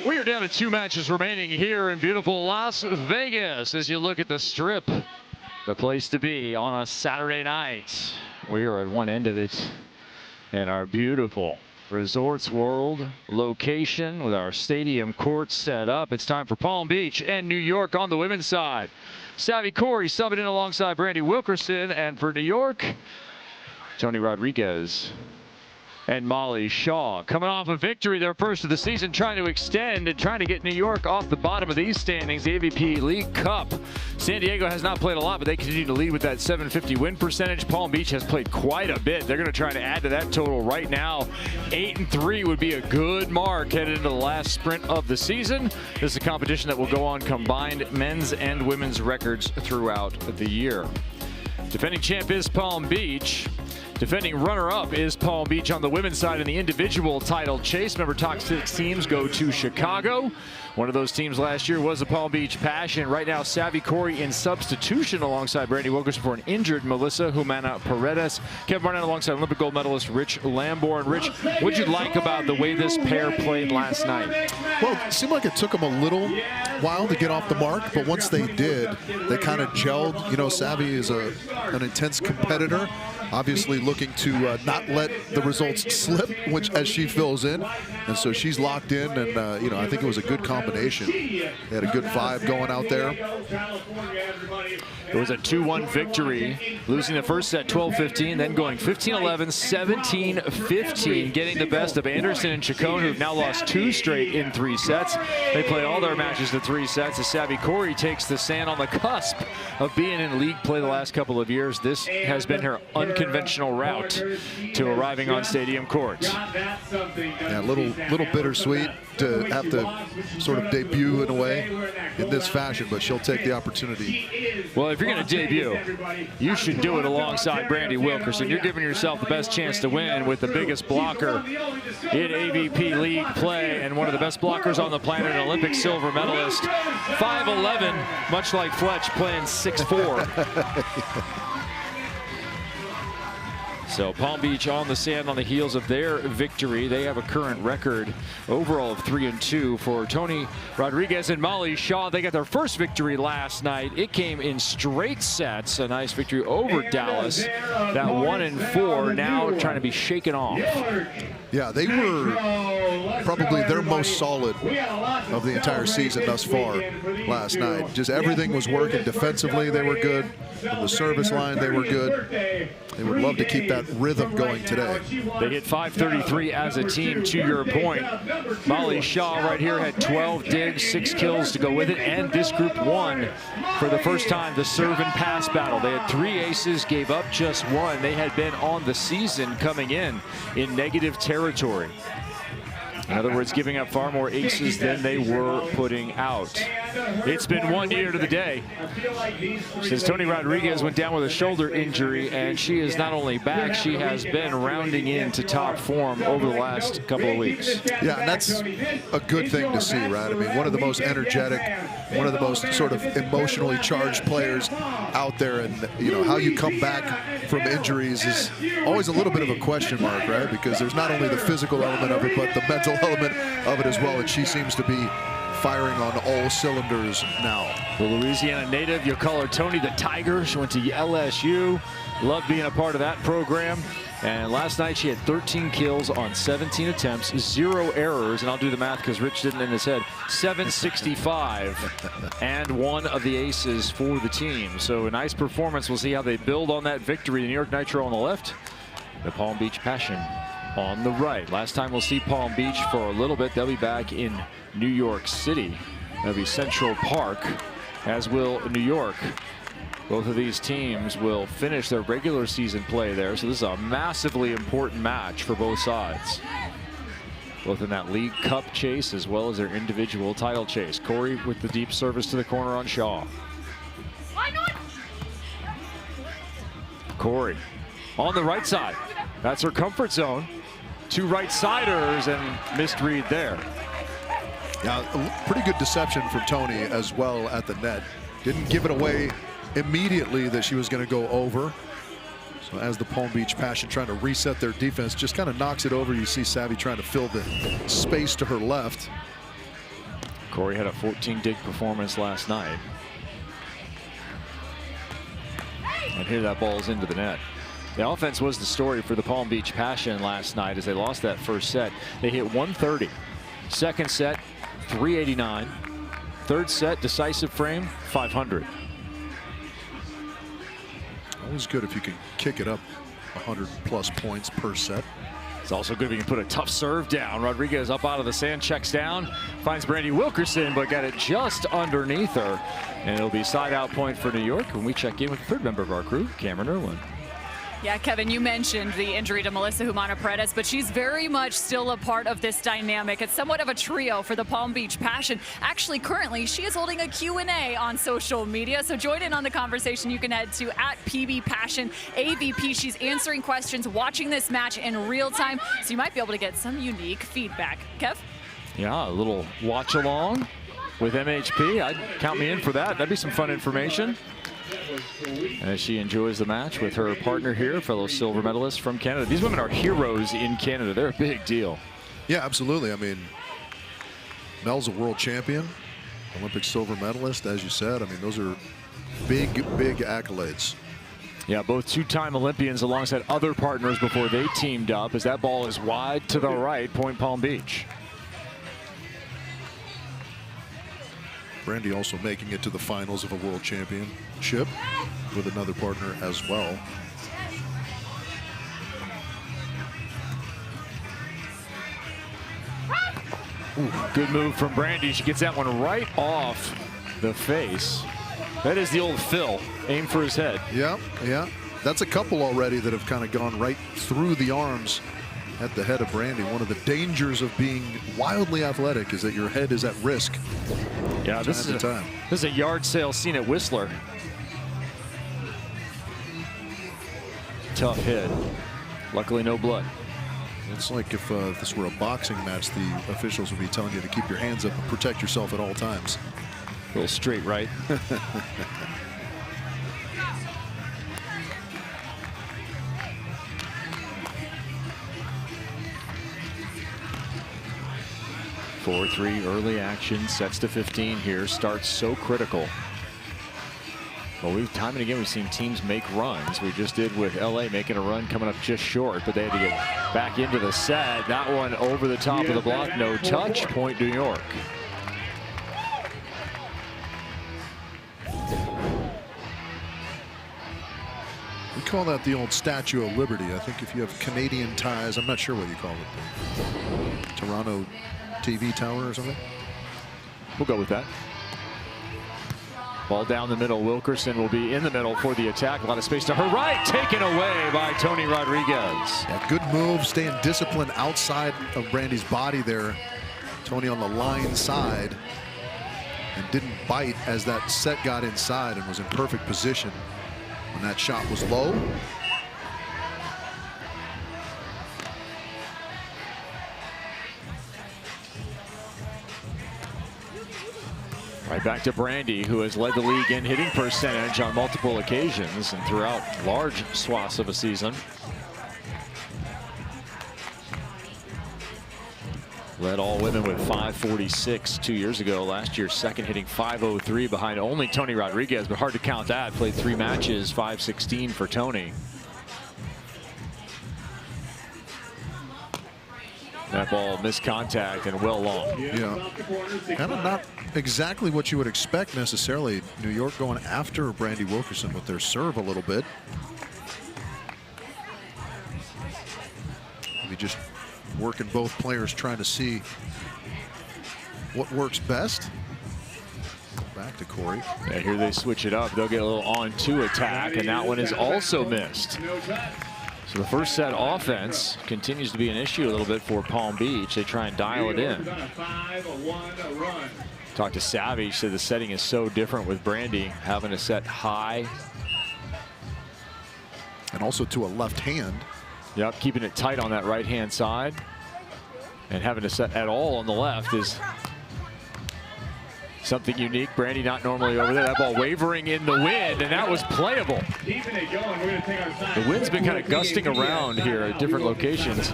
We are down to 2 matches remaining here in beautiful Las Vegas. As you look at the Strip, the place to be on a Saturday night. We are at one end of it in our beautiful Resorts World location with our stadium court set up. It's time for Palm Beach and New York on the women's side. Savvy Cory subbing in alongside Brandie Wilkerson, and for New York, Toni Rodriguez and Molly Shaw coming off a victory, their first of the season, trying to extend and trying to get New York off the bottom of these standings. The AVP League Cup. San Diego has not played a lot, but they continue to lead with that 750 win percentage. Palm Beach has played quite a bit. They're going to try to add to that total right now. 8-3 would be a good mark headed into the last sprint of the season. This is a competition that will go on combined men's and women's records throughout the year. Defending champ is Palm Beach. Defending runner-up is Palm Beach on the women's side in the individual title chase. Remember, top 6 teams go to Chicago. One of those teams last year was the Palm Beach Passion. Right now, Savvy Cory in substitution alongside Brandie Wilkerson for an injured Melissa Humana Paredes. Kevin Barnett alongside Olympic gold medalist Rich Lamborn. Rich, what'd you like about the way this pair played last night? Well, it seemed like it took them a little while to get off the mark, but once they did, they kind of gelled. You know, Savvy is an intense competitor, obviously looking to not let the results slip, which as she fills in, and so she's locked in, and you know, I think it was a good combination. They had a good vibe going out there. It was a 2-1 victory, losing the first set 12-15, then going 15-11, 17-15, getting the best of Anderson and Chacon, who've now lost 2 straight in 3 sets. They play all their matches to 3 sets. As Savvy Cory takes the sand on the cusp of being in league play the last couple of years. This has been her unconventional route to arriving on stadium courts. Yeah, a little bittersweet to have to sort of debut in a way in this fashion, but she'll take the opportunity. Well, if you're going to debut, you should do it alongside Brandie Wilkerson. You're giving yourself the best chance to win with the biggest blocker in AVP League play and one of the best blockers on the planet, an Olympic silver medalist. 5'11", much like Fletch, playing 6'4". So Palm Beach on the sand on the heels of their victory. They have a current record overall of 3-2 for Toni Rodriguez and Molly Shaw. They got their first victory last night. It came in straight sets. A nice victory over Dallas. That 1-4 now trying to be shaken off. Yeah, they were probably their most solid of the entire season thus far last night. Just everything was working defensively. They were good. From the service line, they were good. They would love to keep that rhythm going today. They hit 533 as a team, to your point. Molly Shaw right here had 12 digs, 6 kills to go with it, and this group won for the first time the serve and pass battle. They had 3 aces, gave up just 1. They had been on the season coming in negative territory. In other words, giving up far more aces than they were putting out. It's been 1 year to the day since Toni Rodriguez went down with a shoulder injury, and she is not only back, she has been rounding into top form over the last couple of weeks. Yeah, and that's a good thing to see, right? I mean, one of the most energetic, one of the most sort of emotionally charged players out there, and you know, how you come back from injuries is always a little bit of a question mark, right? Because there's not only the physical element of it, but the mental element of it as well, and she seems to be firing on all cylinders now. The Louisiana native, you'll call her Toni the Tiger. She went to LSU, loved being a part of that program. And last night she had 13 kills on 17 attempts, 0 errors, and I'll do the math because Rich didn't in his head, 765, and 1 of the aces for the team. So a nice performance. We'll see how they build on that victory. The New York Nitro on the left, the Palm Beach Passion on the right. Last time we'll see Palm Beach for a little bit. They'll be back in New York City. That'll be Central Park, as will New York. Both of these teams will finish their regular season play there, so this is a massively important match for both sides. Both in that League Cup chase as well as their individual title chase. Cory with the deep service to the corner on Shaw. Cory on the right side. That's her comfort zone. 2 right-siders and missed read there. Yeah, a pretty good deception from Toni as well at the net. Didn't give it away immediately that she was going to go over. So as the Palm Beach Passion trying to reset their defense, just kind of knocks it over. You see Savvy trying to fill the space to her left. Cory had a 14-dig performance last night. And here that ball's into the net. The offense was the story for the Palm Beach Passion last night as they lost that first set. They hit 130. Second set, 389. Third set, decisive frame, 500. Always good if you can kick it up 100+ points per set. It's also good if you can put a tough serve down. Rodriguez up out of the sand, checks down, finds Brandie Wilkerson, but got it just underneath her. And it'll be side out point for New York when we check in with the third member of our crew, Cameron Irwin. Yeah, Kevin, you mentioned the injury to Melissa Humana-Paredes, but she's very much still a part of this dynamic. It's somewhat of a trio for the Palm Beach Passion. Actually, currently, she is holding a Q&A on social media, so join in on the conversation. You can head to @PBPassion AVP. She's answering questions, watching this match in real time, so you might be able to get some unique feedback. Kev? Yeah, a little watch along with MHP. I'd count me in for that. That'd be some fun information. As she enjoys the match with her partner here, fellow silver medalist from Canada. These women are heroes in Canada. They're a big deal. Yeah, absolutely. I mean, Mel's a world champion, Olympic silver medalist, as you said. I mean, those are big, big accolades. Yeah, both two-time Olympians alongside other partners before they teamed up as that ball is wide to the right, point Palm Beach. Brandie also making it to the finals of a world championship with another partner as well. Ooh, good move from Brandie. She gets that one right off the face. That is the old Phil. Aim for his head. Yeah, yeah. That's a couple already that have kind of gone right through the arms at the head of Brandie. One of the dangers of being wildly athletic is that your head is at risk. Yeah, this is a yard sale scene at Whistler. Tough hit. Luckily, no blood. It's like if this were a boxing match, the officials would be telling you to keep your hands up and protect yourself at all times. A little straight right. (4-3) early action, sets to 15 here. Starts so critical. Well, time and again we've seen teams make runs. We just did with LA making a run coming up just short, but they had to get back into the set. That one over the top of the block, no touch, point New York. We call that the old Statue of Liberty. I think if you have Canadian ties, I'm not sure what you call it. Toronto TV tower or something? We'll go with that. Ball down the middle. Wilkerson will be in the middle for the attack. A lot of space to her right. Taken away by Toni Rodriguez. Yeah, good move. Staying disciplined outside of Brandie's body there. Toni on the line side. And didn't bite as that set got inside and was in perfect position when that shot was low. Right back to Brandie, who has led the league in hitting percentage on multiple occasions and throughout large swaths of a season. Led all women with 546 2 years ago. Last year, second hitting 503 behind only Toni Rodriguez, but hard to count that. Played 3 matches, 516 for Toni. That ball missed contact and well long. Yeah, kind of not exactly what you would expect necessarily. New York going after Brandie Wilkerson with their serve a little bit. Maybe just working both players, trying to see what works best. Back to Cory. Yeah, here they switch it up. They'll get a little on-2 attack, and that one is also missed. So the first set offense continues to be an issue a little bit for Palm Beach. They try and dial it in. Talked to Savage, said the setting is so different with Brandie having to set high. And also to a left hand. Yep, keeping it tight on that right-hand side. And having to set at all on the left is something unique. Brandie not normally over there. That ball wavering in the wind, and that was playable. The wind's been kind of gusting around here at different locations.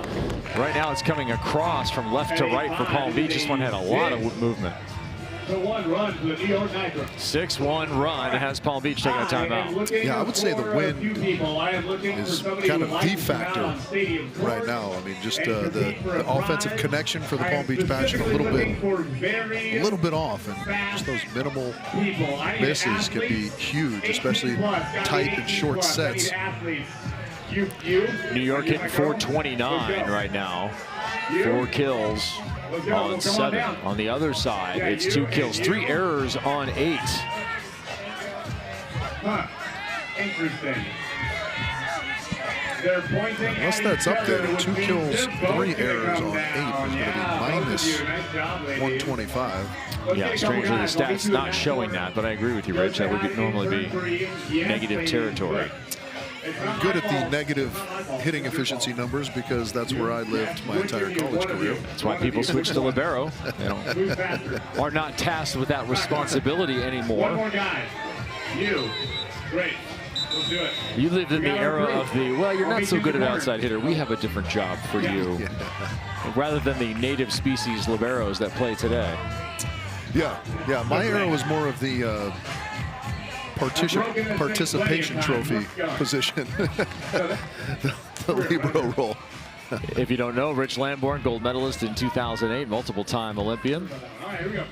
Right now it's coming across from left to right for Palm Beach. This one had a lot of movement. 6-1 run to the New York Nitro. 6-1 run has Palm Beach taking a timeout. Yeah, I would say the wind is kind of the factor right now. I mean, just the offensive connection for the Palm Beach Passion a little bit off, and just those minimal misses can be huge, especially tight and short sets. New York hitting 429 right now. 4 kills on 7. On the other side, it's 2 kills, 3 errors on 8. Interesting. Unless that's updated, 2 kills, 3 errors on 8 is going to be minus 125. Yeah, strangely the stats not showing that, but I agree with you, Rich. That would normally be negative territory. I'm good at the negative hitting efficiency numbers because that's where I lived my entire college career. That's why people switch to libero. They are not tasked with that responsibility anymore. One more guy. Great. We'll do it. You lived in the era of the, well, you're not so good at outside hitter. We have a different job for you. Rather than the native species liberos that play today. Yeah. My era was more of the participation trophy position, the libero role. If you don't know, Rich Lamborn, gold medalist in 2008, multiple-time Olympian. All right, here we go.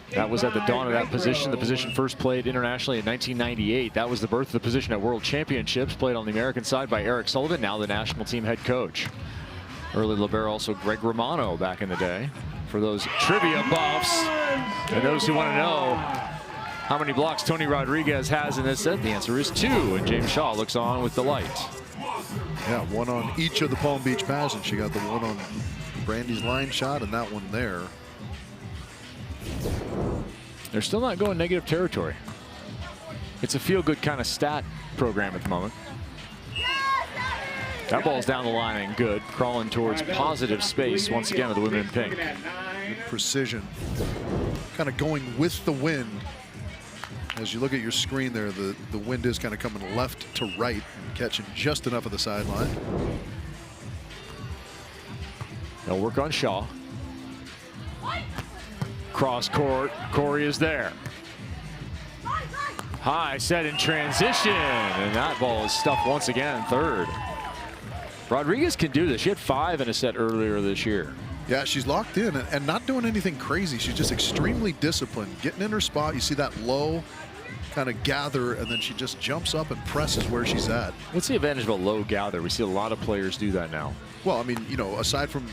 That was at the dawn of that position. The position first played internationally in 1998. That was the birth of the position at World Championships, played on the American side by Eric Sullivan, now the national team head coach. Early libero also Greg Romano back in the day. For those trivia buffs and those who want to know how many blocks Toni Rodriguez has in this set, the answer is 2, and James Shaw looks on with delight. Yeah, 1 on each of the Palm Beach Passions. She got the 1 on Brandie's line shot and that one there. They're still not going negative territory. It's a feel-good kind of stat program at the moment. That ball's down the line and good. Crawling towards positive space once again with the women in pink. Good precision. Kind of going with the wind. As you look at your screen there, the wind is kind of coming left to right and catching just enough of the sideline. They'll work on Shaw. Cross court, Cory is there. High set in transition, and that ball is stuffed once again in third. Rodriguez can do this. She had 5 in a set earlier this year. Yeah, she's locked in and not doing anything crazy. She's just extremely disciplined, getting in her spot. You see that low kind of gather, and then she just jumps up and presses where she's at. What's the advantage of a low gather? We see a lot of players do that now. Well, I mean, you know, aside from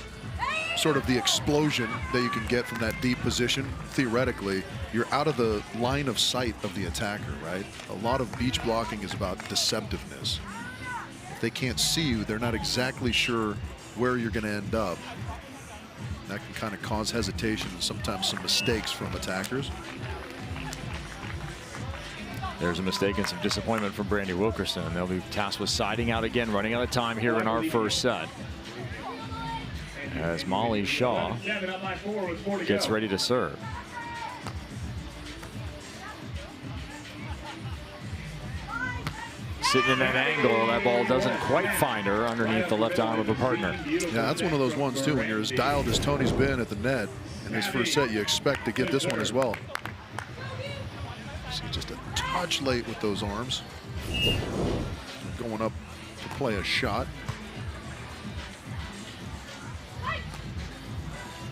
sort of the explosion that you can get from that deep position, theoretically, you're out of the line of sight of the attacker, right? A lot of beach blocking is about deceptiveness. If they can't see you, they're not exactly sure where you're going to end up. That can kind of cause hesitation and sometimes some mistakes from attackers. There's a mistake and some disappointment from Brandie Wilkerson. They'll be tasked with siding out again, running out of time here in our first set. As Molly Shaw gets ready to serve. Sitting in that angle, that ball doesn't quite find her underneath the left arm of her partner. Yeah, that's one of those ones too, when you're as dialed as Toni's been at the net in his first set, you expect to get this one as well. See, just a touch late with those arms. Going up to play a shot.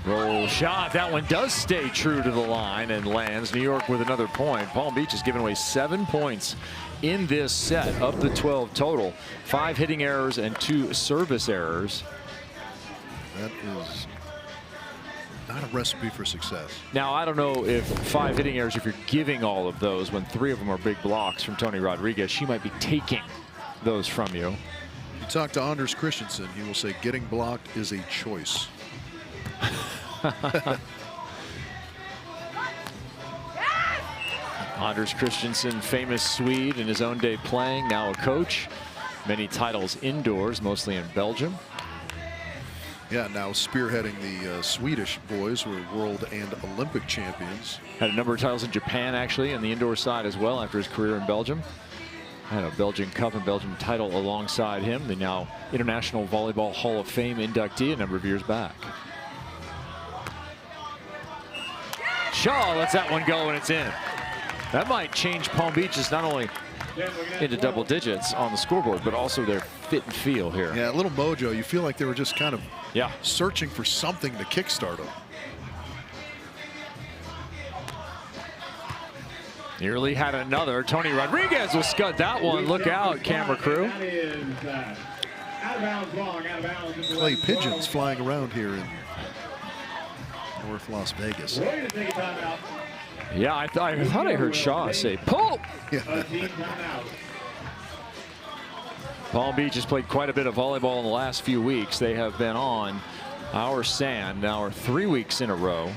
Roll shot, that one does stay true to the line and lands. New York with another point. Palm Beach has given away 7 points in this set of the 12 total. 5 hitting errors and 2 service errors. That is not a recipe for success. Now, I don't know if 5 hitting errors, if you're giving all of those when 3 of them are big blocks from Toni Rodriguez, she might be taking those from you. You talk to Anders Christensen, he will say getting blocked is a choice. Anders Christensen, famous Swede in his own day playing, now a coach. Many titles indoors, mostly in Belgium. Yeah, now spearheading the Swedish boys who are world and Olympic champions. Had a number of titles in Japan, actually, on the indoor side as well after his career in Belgium. Had a Belgian Cup and Belgian title alongside him. The now International Volleyball Hall of Fame inductee a number of years back. Shaw lets that one go, and it's in. That might change Palm Beach's not only into double digits on the scoreboard, but also their fit and feel here. Yeah, a little mojo. You feel like they were just kind of yeah, searching for something to kickstart them. Nearly had another. Toni Rodriguez will scud that one. Look out, camera crew. Clay pigeons flying around here in North Las Vegas. Yeah, I thought I heard Shaw say, pull! Yeah. Palm Beach has played quite a bit of volleyball in the last few weeks. They have been on our sand now 3 weeks in a row.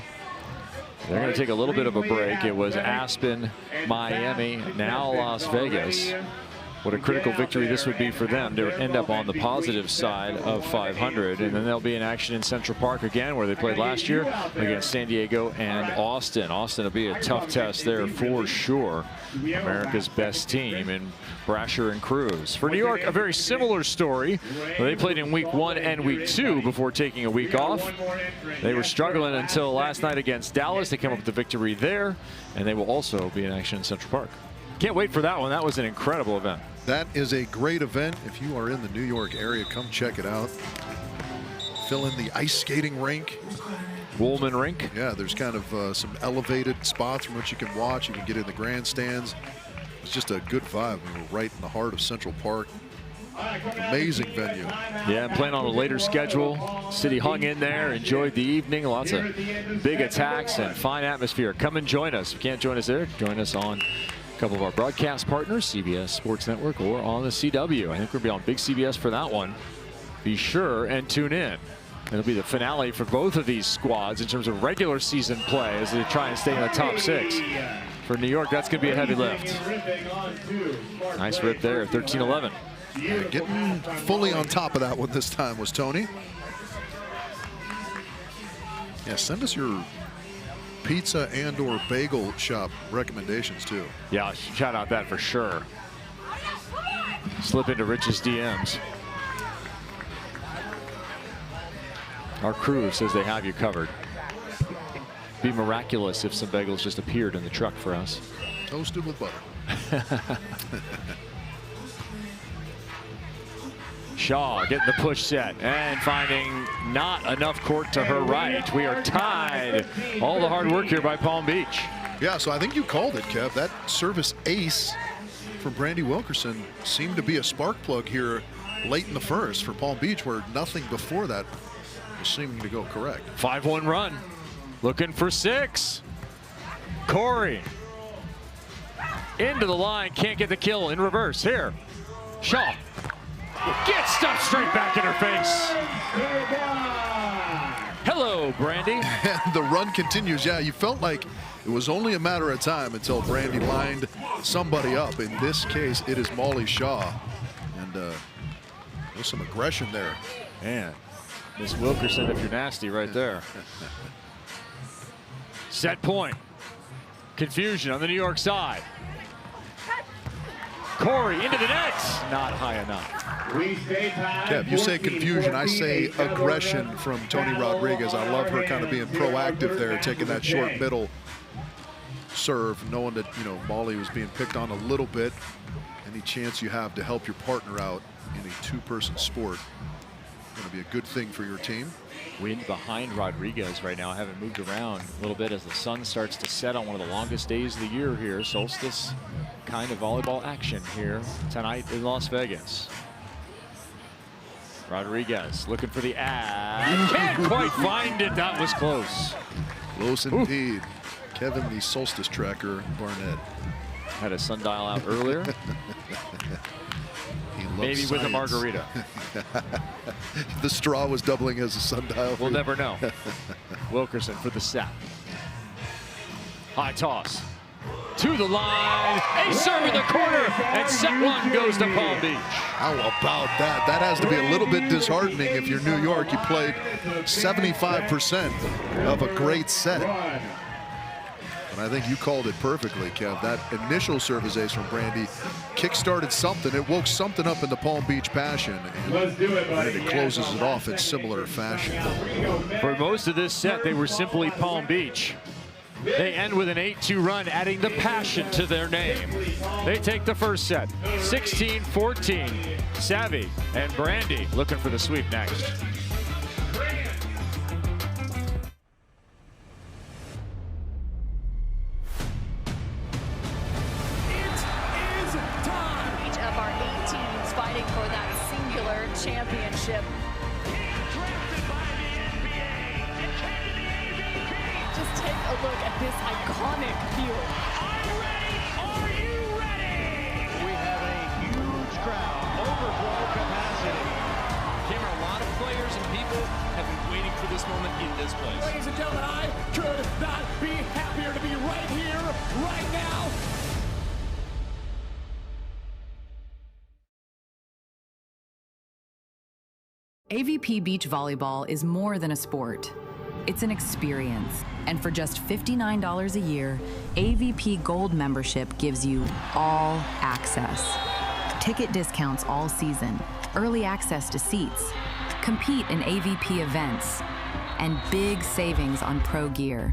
They're going to take a little bit of a break. It was Aspen, Miami, now Las Vegas. What a critical victory this would be for them to end up on the positive side of 500. And then they'll be in action in Central Park again, where they played last year against San Diego and Austin. Austin will be a tough test there for sure. America's best team in Brasher and Cruz. For New York, a very similar story. They played in week 1 and week 2 before taking a week off. They were struggling until last night against Dallas. They came up with the victory there, and they will also be in action in Central Park. Can't wait for that one. That was an incredible event. That is a great event. If you are in the New York area, come check it out. Fill in the ice skating rink. Woolman Rink. Yeah, there's kind of some elevated spots from which you can watch. You can get in the grandstands. It's just a good vibe. We're right in the heart of Central Park. Amazing venue. Yeah, playing on a later schedule. City hung in there, enjoyed the evening. Lots of big attacks and fine atmosphere. Come and join us. If you can't join us there, join us on a couple of our broadcast partners, CBS Sports Network or on the CW. I think we'll be on Big CBS for that one. Be sure and tune in. It'll be the finale for both of these squads in terms of regular season play as they try and stay in the top 6. For New York, that's going to be a heavy lift. Nice rip there, 13-11. Getting fully on top of that one this time was Toni. Yeah, send us your pizza and or bagel shop recommendations too. Yeah, shout out that for sure. Slip into Rich's DMs. Our crew says they have you covered. Be miraculous if some bagels just appeared in the truck for us. Toasted with butter. Shaw getting the push set and finding not enough court to her right. We are tied. All the hard work here by Palm Beach. Yeah, so I think you called it, Kev. That service ace from Brandie Wilkerson seemed to be a spark plug here late in the first for Palm Beach, where nothing before that was seeming to go correct. 5-1 run. Looking for 6. Cory. Into the line. Can't get the kill in reverse. Here. Shaw. Gets stuffed straight back in her face. Hello, Brandie. And the run continues. Yeah, you felt like it was only a matter of time until Brandie lined somebody up. In this case, it is Molly Shaw. And there's some aggression there. Man, Miss Wilkerson, if you're nasty right there. Set point. Confusion on the New York side. Cory into the net. Not high enough. Kev, you say confusion, I say aggression from Toni Rodriguez. I love her kind of being proactive there, taking that short middle serve, knowing that, you know, Molly was being picked on a little bit. Any chance you have to help your partner out in a two-person sport, going to be a good thing for your team. Wind behind Rodriguez right now, having moved around a little bit as the sun starts to set on one of the longest days of the year here. Solstice kind of volleyball action here tonight in Las Vegas. Rodriguez looking for the ad. Can't quite find it. That was close. Close indeed. Kevin, the Solstice tracker, Barnett. Had a sundial out earlier. Maybe with a margarita. The straw was doubling as a sundial. We'll never know. Wilkerson for the set. High toss. To the line. A serve in the corner. And set 1 goes to Palm Beach. How about that? That has to be a little bit disheartening if you're New York. You played 75% of a great set. And I think you called it perfectly, Kev. That initial service ace from Brandie kick-started something. It woke something up in the Palm Beach passion. And Brandie closes it off in similar fashion. For most of this set, they were simply Palm Beach. They end with an 8-2 run, adding the passion to their name. They take the first set, 16-14. Savvy and Brandie looking for the sweep next. Each of our 8 teams fighting for that singular championship. Just take a look at this iconic field. Are you ready? We have a huge crowd, overflow capacity. Cameron, a lot of players and people have been waiting for this moment in this place. Ladies and gentlemen, I could not be happier to be right here, right now. AVP Beach Volleyball is more than a sport. It's an experience. And for just $59 a year, AVP Gold membership gives you all access. Ticket discounts all season, early access to seats, compete in AVP events, and big savings on pro gear.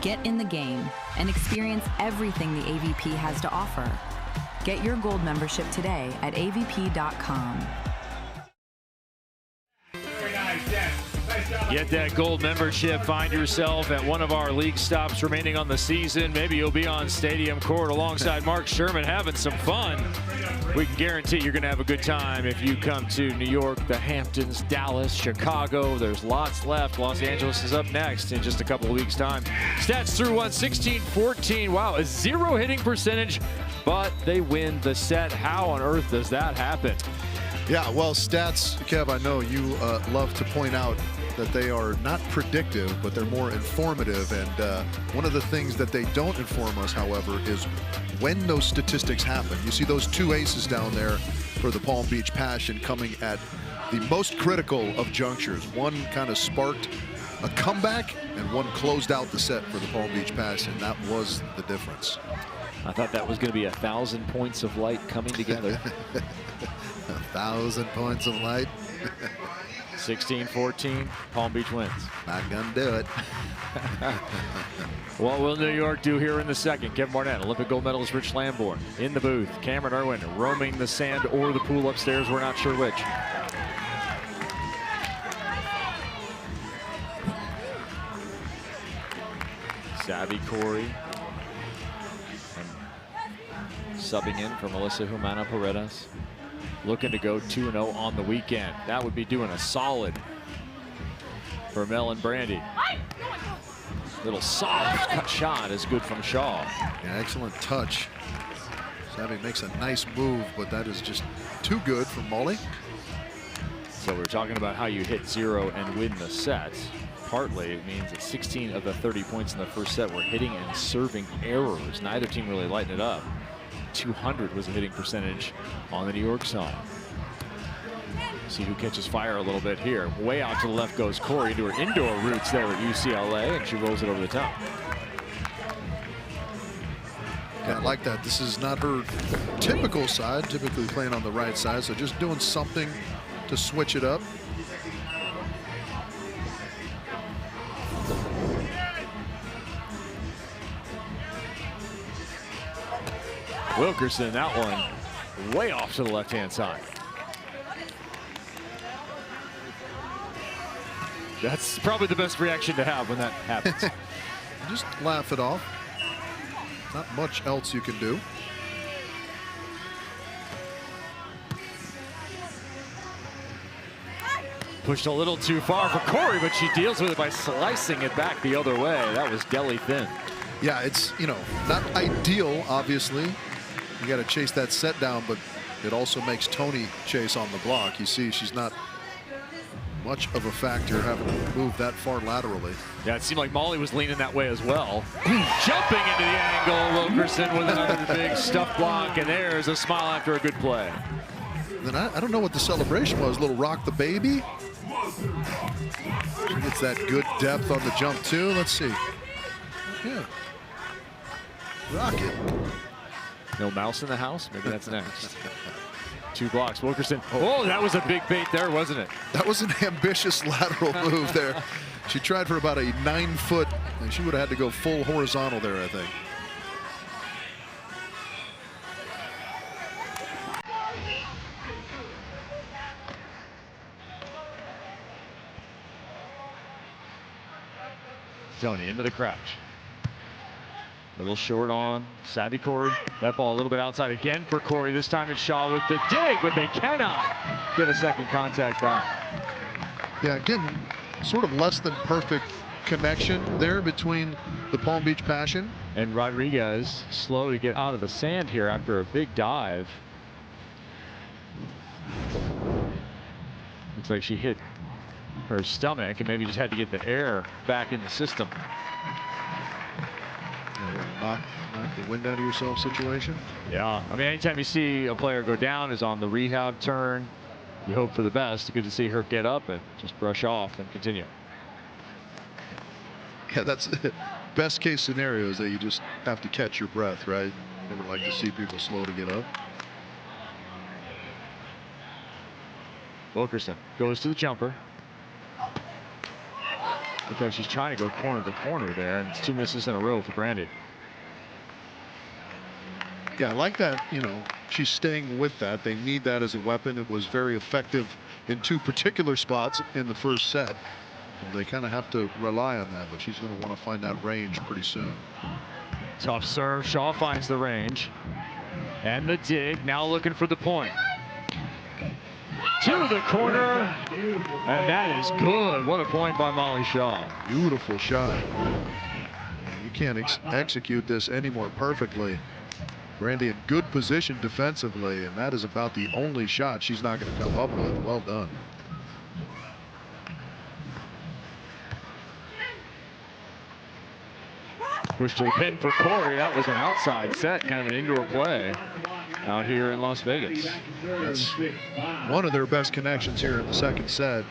Get in the game and experience everything the AVP has to offer. Get your Gold membership today at avp.com. Get that Gold membership. Find yourself at one of our league stops remaining on the season. Maybe you'll be on Stadium Court alongside Mark Sherman having some fun. We can guarantee you're going to have a good time if you come to New York, the Hamptons, Dallas, Chicago. There's lots left. Los Angeles is up next in just a couple of weeks' time. Stats through 16-14. Wow, a 0 hitting percentage, but they win the set. How on earth does that happen? Yeah, well, stats, Kev, I know you love to point out that they are not predictive, but they're more informative. And one of the things that they don't inform us, however, is when those statistics happen. You see those 2 aces down there for the Palm Beach Passion coming at the most critical of junctures. One kind of sparked a comeback, and one closed out the set for the Palm Beach Passion. That was the difference. I thought that was going to be 1,000 points of light coming together. 1,000 points of light. 16-14, Palm Beach wins. Not gonna do it. What will New York do here in the second? Kevin Barnett, Olympic gold medalist Rich Lamborn in the booth. Cameron Irwin roaming the sand or the pool upstairs. We're not sure which. Savvy Cory. And subbing in for Melissa Humana Paredes. Looking to go 2-0 on the weekend. That would be doing a solid for Mel and Brandie. Little soft cut shot is good from Shaw. Yeah, excellent touch. Savvy makes a nice move, but that is just too good for Molly. So we're talking about how you hit 0 and win the set. Partly it means that 16 of the 30 points in the first set were hitting and serving errors. Neither team really lighting it up. 200 was a hitting percentage on the New York side. See who catches fire a little bit here. Way out to the left goes Cory into her indoor roots there at UCLA, and she rolls it over the top. Yeah, I like that. This is not her typical side, typically playing on the right side, so just doing something to switch it up. Wilkerson, that one way off to the left-hand side. That's probably the best reaction to have when that happens. Just laugh it off. Not much else you can do. Pushed a little too far for Cory, but she deals with it by slicing it back the other way. That was deli thin. Yeah, it's, you know, not ideal, obviously. You got to chase that set down, but it also makes Toni chase on the block. You see, she's not much of a factor having to move that far laterally. Yeah, it seemed like Molly was leaning that way as well. Jumping into the angle, Wilkerson with another big stuff block, and there's a smile after a good play. Then I don't know what the celebration was. Little rock the baby. She gets that good depth on the jump too. Let's see. Yeah. Rock it. No mouse in the house? Maybe that's next. 2 blocks. Wilkerson. Oh, that was a big bait there, wasn't it? That was an ambitious lateral move there. She tried for about a 9-foot, and she would have had to go full horizontal there, I think. Toni into the crouch. A little short on savvy Cory. That ball a little bit outside again for Cory. This time it's Shaw with the dig, but they cannot get a second contact back. Yeah, again, sort of less than perfect connection there between the Palm Beach Passion. And Rodriguez slow to get out of the sand here after a big dive. Looks like she hit her stomach and maybe just had to get the air back in the system. Knock the wind out of yourself situation. Yeah, I mean, anytime you see a player go down is on the rehab turn, you hope for the best. Good to see her get up and just brush off and continue. Yeah, that's it. Best case scenario is that you just have to catch your breath, right? Never like to see people slow to get up. Wilkerson goes to the jumper. Because she's trying to go corner to corner there, and it's 2 misses in a row for Brandie. Yeah, I like that, you know, she's staying with that. They need that as a weapon. It was very effective in 2 particular spots in the first set. And they kind of have to rely on that, but she's going to want to find that range pretty soon. Tough serve. Shaw finds the range. And the dig, now looking for the point. To the corner, and that is good. What a point by Molly Shaw. Beautiful shot. You can't execute this any more perfectly. Brandie in good position defensively, and that is about the only shot she's not going to come up with. Well done. Push to the pin for Cory. That was an outside set, kind of an indoor play out here in Las Vegas. That's one of their best connections here in the second set.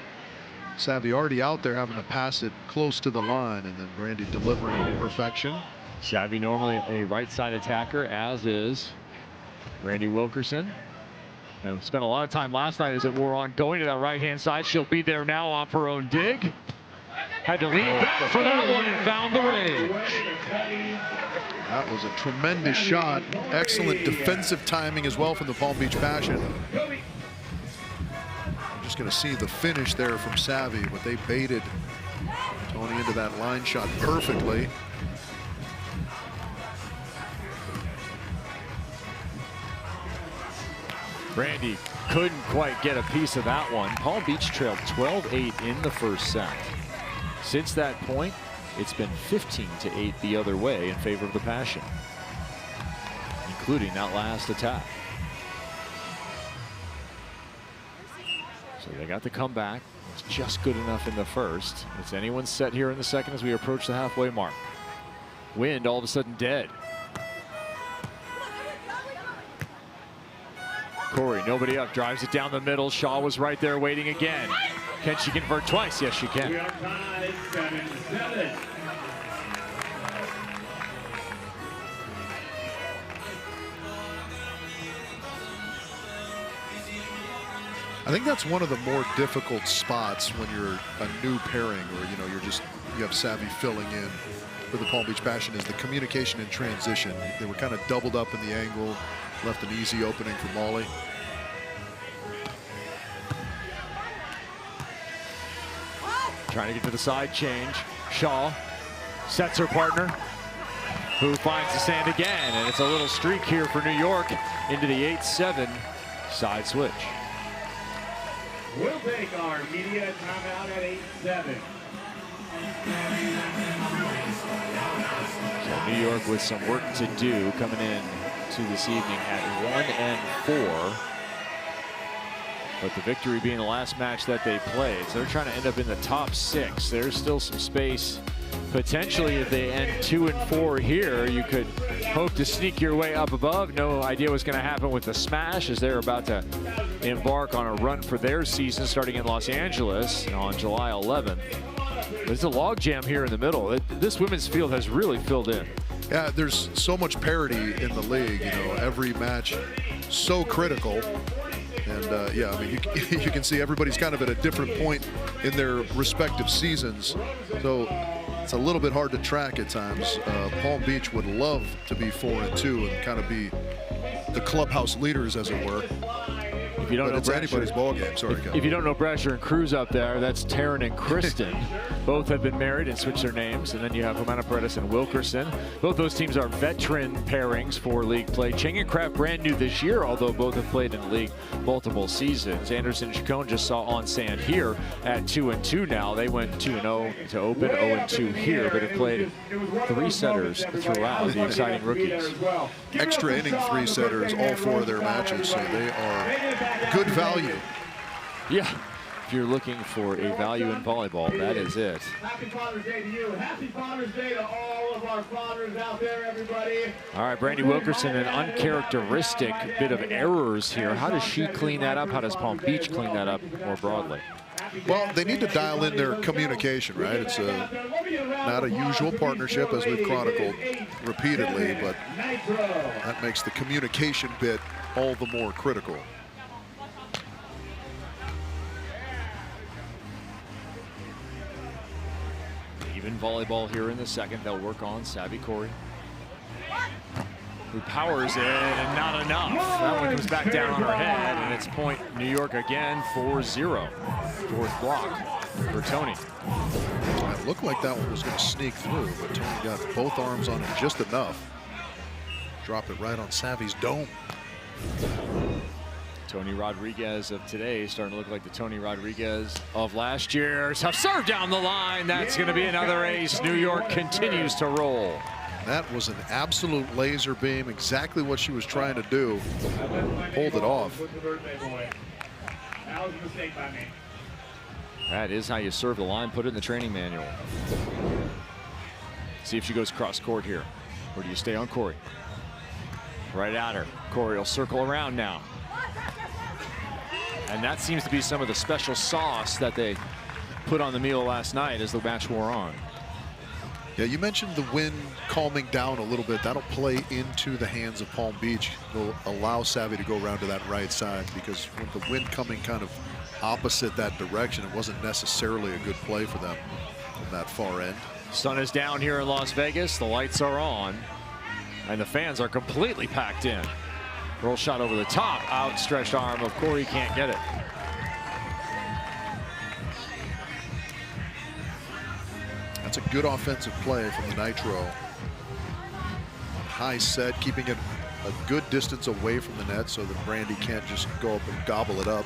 Savvy already out there having to pass it close to the line, and then Brandie delivering in perfection. Savvy normally a right side attacker, as is Brandie Wilkerson. And spent a lot of time last night as it wore on going to that right hand side. She'll be there now off her own dig. Had to lean back for that one and found the range. That was a tremendous shot. Excellent defensive timing as well from the Palm Beach Passion. I'm just going to see the finish there from Savvy, but they baited Toni into that line shot perfectly. Brandie couldn't quite get a piece of that one. Palm Beach trailed 12-8 in the first set. Since that point, it's been 15-8 the other way in favor of the Passion, including that last attack. So they got the comeback. It's just good enough in the first. It's anyone's set here in the second as we approach the halfway mark. Wind all of a sudden dead. Cory, nobody up, drives it down the middle. Shaw was right there waiting again. Can she convert twice? Yes, she can. We are tied 7-7. I think that's one of the more difficult spots when you're a new pairing, or you have Savvy filling in for the Palm Beach Passion, is the communication and transition. They were kind of doubled up in the angle, left an easy opening for Molly. Trying to get to the side change. Shaw sets her partner, who finds the sand again, and it's a little streak here for New York into the 8-7 side switch. We'll take our media timeout at 8-7. So New York with some work to do coming in to this evening at 1-4. But the victory being the last match that they played, so they're trying to end up in the top 6. There's still some space. Potentially, if they end 2-4 here, you could hope to sneak your way up above. No idea what's going to happen with the Smash, as they're about to embark on a run for their season starting in Los Angeles on July 11th. There's a logjam here in the middle. This women's field has really filled in. Yeah, there's so much parity in the league. Every match so critical. And yeah, I mean, you can see everybody's kind of at a different point in their respective seasons. So it's a little bit hard to track at times. Palm Beach would love to be 4-2 and kind of be the clubhouse leaders, as it were. If you don't know it's anybody's ball game. Sorry, if you don't know Brasher and Cruz up there, that's Taryn and Kristen. Both have been married and switched their names. And then you have Humana Paredes and Wilkerson. Both those teams are veteran pairings for league play. Cheng and Kraft brand new this year, although both have played in the league multiple seasons. Anderson and Chacon just saw on sand here at 2-2 now. They went 2-0 to open, 0-2 here, but have played 3-setters throughout, the exciting rookies. Extra inning 3-setters, all 4 of their matches, so they are good value. Yeah, if you're looking for a value in volleyball, that is it. Happy Father's Day to you. Happy Father's Day to all of our fathers out there, everybody. All right, Brandie Wilkerson, an uncharacteristic bit of errors here. How does she clean that up? How does Palm Beach clean that up more broadly? Well, they need to dial in their communication, right? It's not a usual partnership, as we've chronicled repeatedly, but that makes the communication bit all the more critical. Even volleyball here in the second. They'll work on Savvy Cory, who powers it, and not enough. That one comes back down on her head, and it's point New York again, 4-0. Fourth block for Toni. It looked like that one was going to sneak through, but Toni got both arms on it just enough. Drop it right on Savvy's dome. Toni Rodriguez of today starting to look like the Toni Rodriguez of last year. Tough serve down the line. That's going to be another ace. New York continues to roll. That was an absolute laser beam, exactly what she was trying to do. Pulled it off. That was a mistake by me. That is how you serve the line. Put it in the training manual. See if she goes cross court here. Or do you stay on Cory? Right at her. Cory will circle around now. And that seems to be some of the special sauce that they put on the meal last night as the match wore on. Yeah, you mentioned the wind calming down a little bit. That'll play into the hands of Palm Beach. They'll allow Savvy to go around to that right side, because with the wind coming kind of opposite that direction, it wasn't necessarily a good play for them on that far end. Sun is down here in Las Vegas. The lights are on, and the fans are completely packed in. Roll shot over the top, outstretched arm of Cory, can't get it. That's a good offensive play from the Nitro. High set, keeping it a good distance away from the net so that Brandie can't just go up and gobble it up.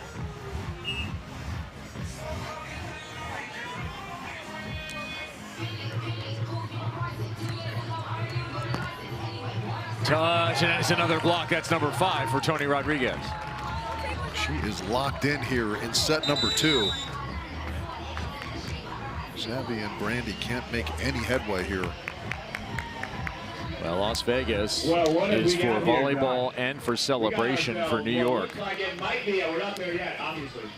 Touch, and it's another block. That's number 5 for Toni Rodriguez. She is locked in here in set number 2. Savvy and Brandie can't make any headway here. Well, Las Vegas is for volleyball and for celebration for New York.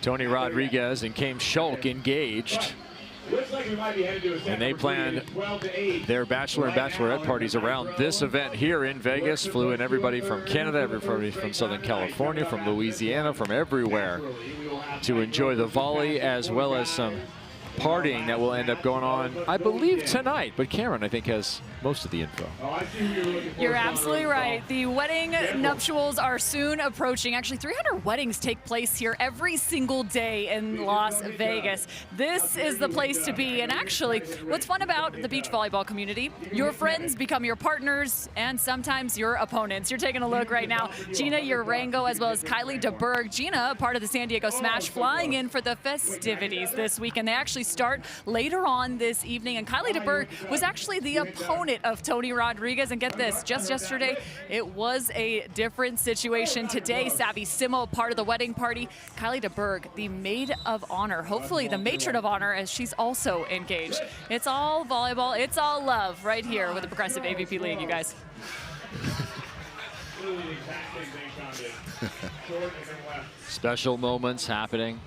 Toni Rodriguez and Kame Schulk engaged. And they plan their bachelor and bachelorette parties around this event here in Vegas. Flew in everybody from Canada, everybody from Southern California, from Louisiana, from everywhere to enjoy the volley, as well as some partying that will end up going on, I believe, tonight. But Cameron, I think, has most of the info. You're absolutely right. The wedding nuptials are soon approaching. Actually, 300 weddings take place here every single day in Las Vegas. This is the place to be. And actually, what's fun about the beach volleyball community, your friends become your partners and sometimes your opponents. You're taking a look right now. Gina Urango as well as Kylie DeBerg. Gina, part of the San Diego Smash, flying in for the festivities this week. And they actually start later on this evening. And Kylie DeBerg was actually the opponent of Toni Rodriguez. And get this, just yesterday, it was a different situation. Today, Savvy Simo, part of the wedding party. Kylie DeBerg, the maid of honor, hopefully the matron of honor, as she's also engaged. It's all volleyball, it's all love right here with the Progressive AVP League, you guys. Special moments happening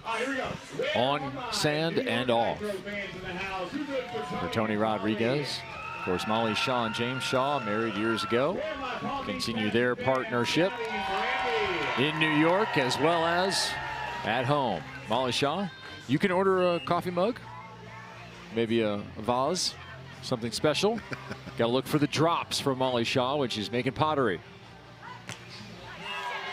on sand and off for Toni Rodriguez. Of course, Molly Shaw and James Shaw, married years ago, continue their partnership. in New York as well as at home. Molly Shaw, you can order a coffee mug, maybe a vase, something special. Got to look for the drops from Molly Shaw when she's making pottery.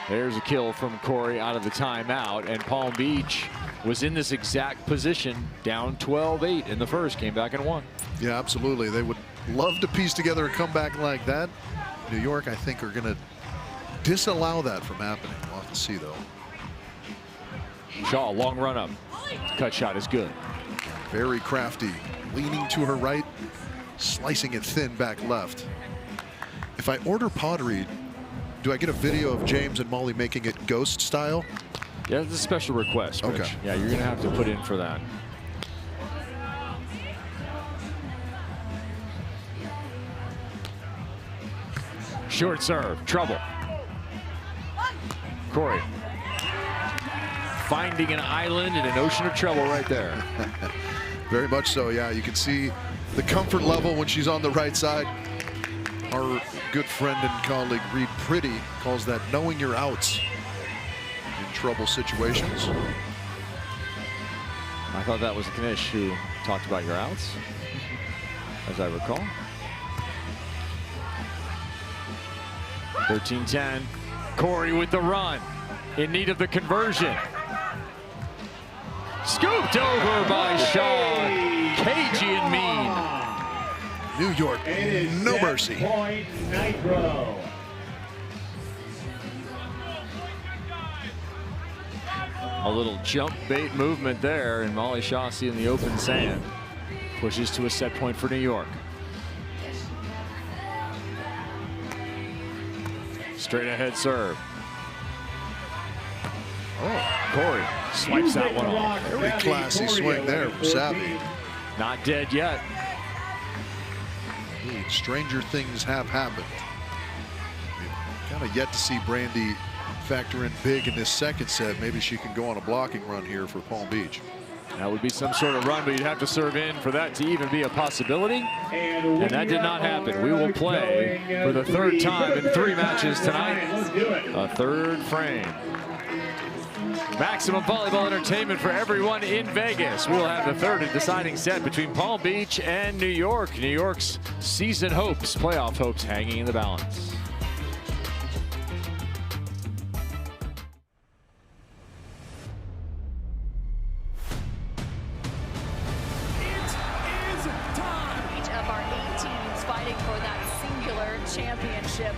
There's a kill from Cory out of the timeout, and Palm Beach was in this exact position, down 12-8 in the first, came back and won. Yeah, absolutely. They would love to piece together a comeback like that. New York, I think, are going to disallow that from happening. We'll have to see, though. Shaw, long run up. Cut shot is good. Very crafty, leaning to her right, slicing it thin back left. If I order pottery, do I get a video of James and Molly making it ghost style? Yeah, it's a special request, Rich. Okay. Yeah, you're going to have to put in for that. Short serve, trouble. Cory finding an island in an ocean of trouble right there. Very much so, yeah. You can see the comfort level when she's on the right side. Our good friend and colleague Reed Pretty calls that knowing your outs in trouble situations. I thought that was Knish who talked about your outs, as I recall. 13-10. Cory with the run, in need of the conversion. Scooped over by Shaw. Cagey and mean. New York, no mercy. Point, Nitro. A little jump bait movement there, and Molly Shaw in the open sand. Pushes to a set point for New York. Straight ahead serve. Oh, Cory swipes that one off. Very classy swing there from Savvy. Not dead yet. Indeed, stranger things have happened. We've kind of yet to see Brandie factor in big in this second set. Maybe she can go on a blocking run here for Palm Beach. That would be some sort of run, but you'd have to serve in for that to even be a possibility. And that did not happen. We will play for the third time in 3 matches tonight. A third frame. Maximum volleyball entertainment for everyone in Vegas. We'll have the third and deciding set between Palm Beach and New York. New York's season hopes, playoff hopes hanging in the balance. Championship.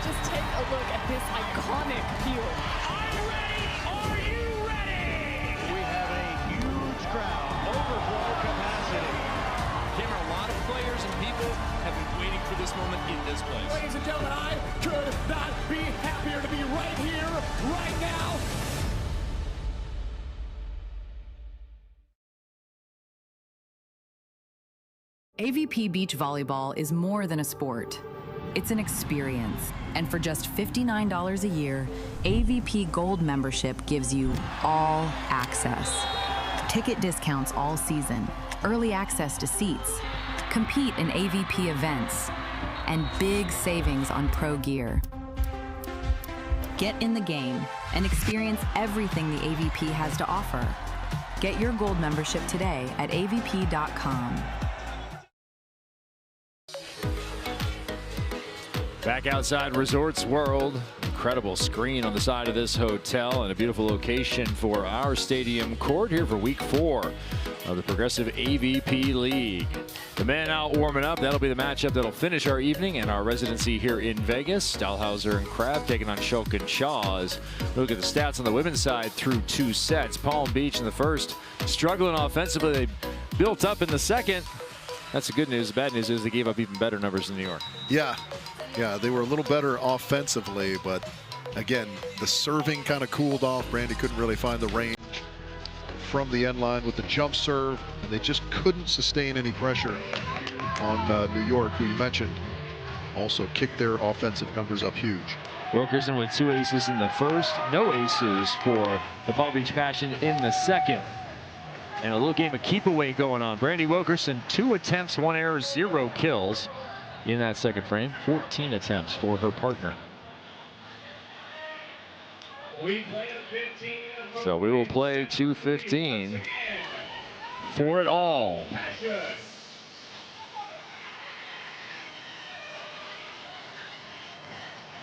Just take a look at this iconic field. Are you ready? We have a huge crowd, overflow capacity. Cameron, a lot of players and people have been waiting for this moment in this place. Ladies and gentlemen, I could not be happier to be right here, right now. AVP Beach Volleyball is more than a sport. It's an experience. And for just $59 a year, AVP Gold membership gives you all access. Ticket discounts all season, early access to seats, compete in AVP events, and big savings on pro gear. Get in the game and experience everything the AVP has to offer. Get your Gold membership today at avp.com. Back outside Resorts World. Incredible screen on the side of this hotel and a beautiful location for our stadium court here for week 4 of the Progressive AVP League. The men out warming up. That'll be the matchup that'll finish our evening and our residency here in Vegas. Dahlhauser and Crab taking on Shulk and Shaw. As we look at the stats on the women's side through 2 sets. Palm Beach in the first, struggling offensively. They built up in the second. That's the good news. The bad news is they gave up even better numbers in New York. Yeah, they were a little better offensively, but again, the serving kind of cooled off. Brandie couldn't really find the range from the end line with the jump serve, and they just couldn't sustain any pressure on New York, who you mentioned also kicked their offensive numbers up huge. Wilkerson with 2 aces in the first, no aces for the Palm Beach Passion in the second. And a little game of keep away going on. Brandie Wilkerson, 2 attempts, 1 error, 0 kills. in that second frame. 14 attempts for her partner. So we will play 2:15 for it all.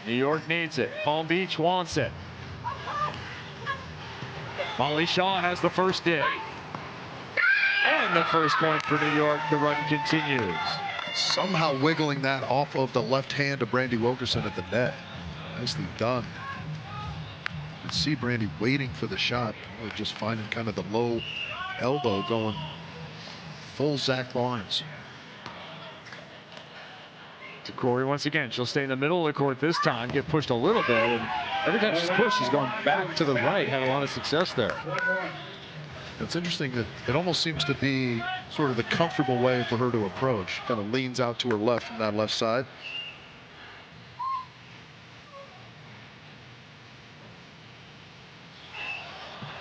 New York needs it. Palm Beach wants it. Molly Shaw has the first dig. And the first point for New York. The run continues. Somehow wiggling that off of the left hand of Brandie Wilkerson at the net. Nicely done. You can see Brandie waiting for the shot. Or just finding kind of the low elbow going full Zach Barnes. To Cory once again. She'll stay in the middle of the court this time, get pushed a little bit, and every time she's pushed, she's going back to the right. Had a lot of success there. It's interesting that it almost seems to be sort of the comfortable way for her to approach. Kind of leans out to her left from that left side.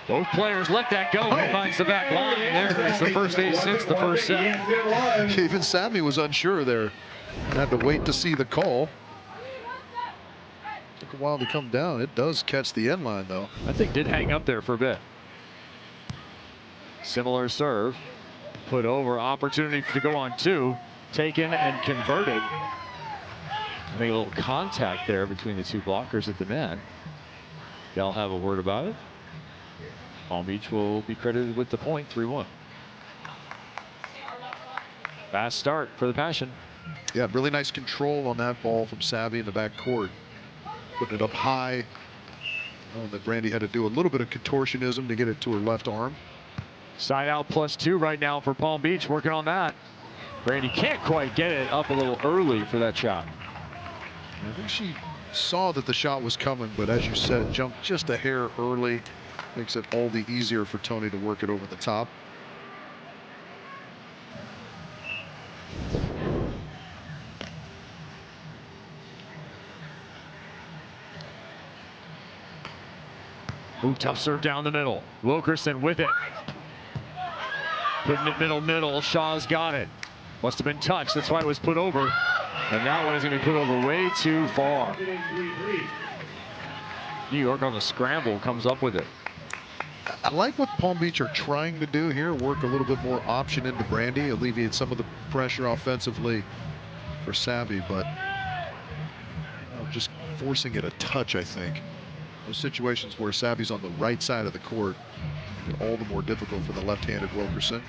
Both players let that go. He finds the back line. There is the first ace since the first set. Even Sammy was unsure there. Had to wait to see the call. Took a while to come down. It does catch the end line, though. I think did hang up there for a bit. Similar serve. Put over. Opportunity to go on two. Taken and converted. I think a little contact there between the two blockers at the net. They'll have a word about it. Palm Beach will be credited with the point. 3-1. Fast start for the Passion. Yeah, really nice control on that ball from Savvy in the back court. Putting it up high. That Brandie had to do a little bit of contortionism to get it to her left arm. Side out +2 right now for Palm Beach, working on that. Brandie can't quite get it up a little early for that shot. I think she saw that the shot was coming, but as you said, jumped just a hair early. Makes it all the easier for Toni to work it over the top. Ooh, tough serve down the middle. Wilkerson with it. Putting it middle. Shaw's got it. Must have been touched. That's why it was put over. And that one is going to be put over way too far. New York on the scramble comes up with it. I like what Palm Beach are trying to do here. Work a little bit more option into Brandie. Alleviate some of the pressure offensively for Savvy. But just forcing it a touch, I think. Those situations where Savvy's on the right side of the court, all the more difficult for the left-handed Wilkerson.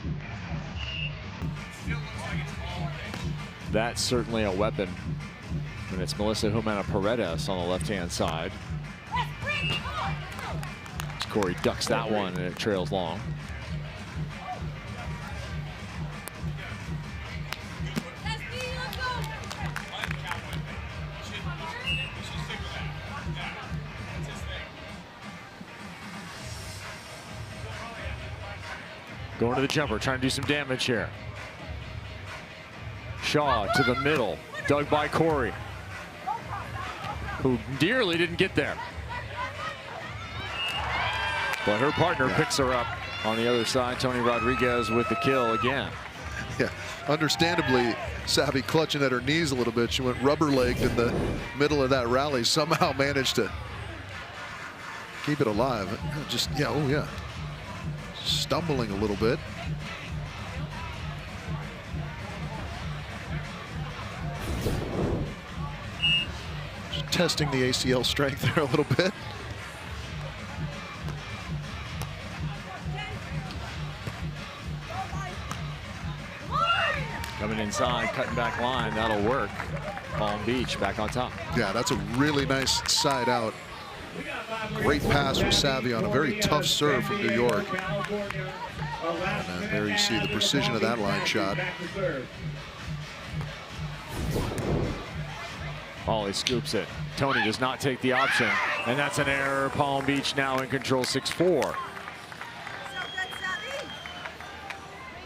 That's certainly a weapon. And it's Melissa Humana-Paredes on the left-hand side. Cory ducks that one and it trails long. Going to the jumper, trying to do some damage here. Shaw to the middle, dug by Cory, who nearly didn't get there. But her partner picks her up on the other side. Toni Rodriguez with the kill again. Yeah, understandably, Savvy clutching at her knees a little bit. She went rubber-legged in the middle of that rally. Somehow managed to keep it alive. Just, yeah, oh yeah. Stumbling a little bit. Just testing the ACL strength there a little bit. Coming inside, cutting back line, that'll work. Palm Beach back on top. Yeah, that's a really nice side out. Great pass from Savvy on a very tough serve from New York. And there you see the precision of that line shot. Molly scoops it. Toni does not take the option, and that's an error. Palm Beach now in control 6-4.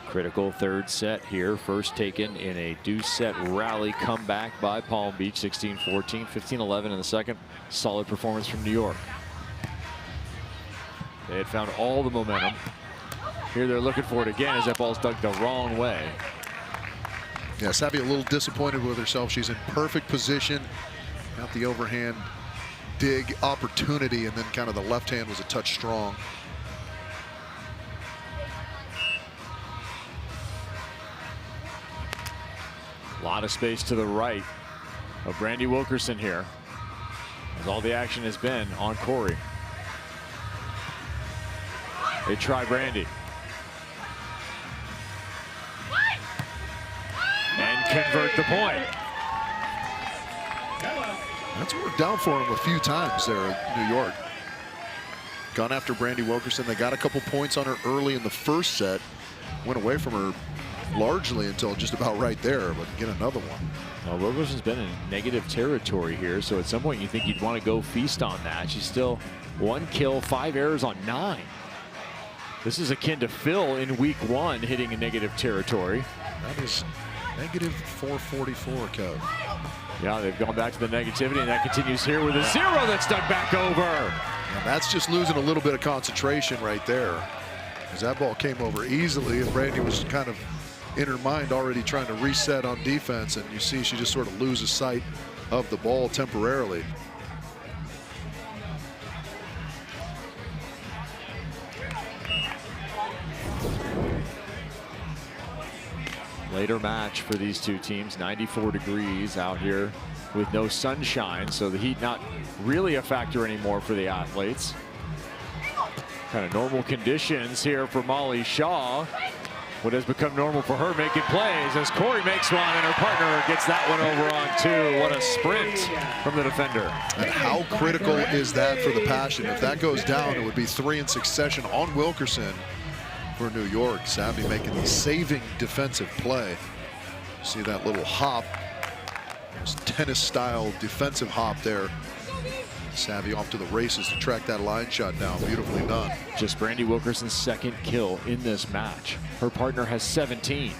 Critical third set here. First taken in a deuce set rally comeback by Palm Beach. 16-14, 15-11 in the second. Solid performance from New York. They had found all the momentum. Here they're looking for it again as that ball's dug the wrong way. Yeah, Savvy a little disappointed with herself. She's in perfect position. Got the overhand dig opportunity, and then kind of the left hand was a touch strong. A lot of space to the right of Brandie Wilkerson here, as all the action has been on Cory. They try Brandie. And convert the point. That's worked out for him a few times there at New York. Gone after Brandie Wilkerson. They got a couple points on her early in the first set. Went away from her largely until just about right there, but get another one. Well, Wilkerson's been in negative territory here, so at some point you think you'd want to go feast on that. She's still 1 kill, 5 errors on 9. This is akin to Phil in week 1 hitting in negative territory. That is negative 444, Kev. Yeah, they've gone back to the negativity, and that continues here with a 0 that's dug back over. And that's just losing a little bit of concentration right there, because that ball came over easily, and Brandie was kind of in her mind already trying to reset on defense, and you see she just sort of loses sight of the ball temporarily. Later match for these two teams, 94 degrees out here with no sunshine, so the heat not really a factor anymore for the athletes. Kind of normal conditions here for Molly Shaw. What has become normal for her making plays as Cory makes one and her partner gets that one over on 2. What a sprint from the defender. And how critical is that for the Passion? If that goes down, it would be 3 in succession on Wilkerson for New York. Savvy making the saving defensive play. See that little hop, tennis-style defensive hop there. Savvy off to the races to track that line shot down. Beautifully done. Just Brandie Wilkerson's 2nd kill in this match. Her partner has 17.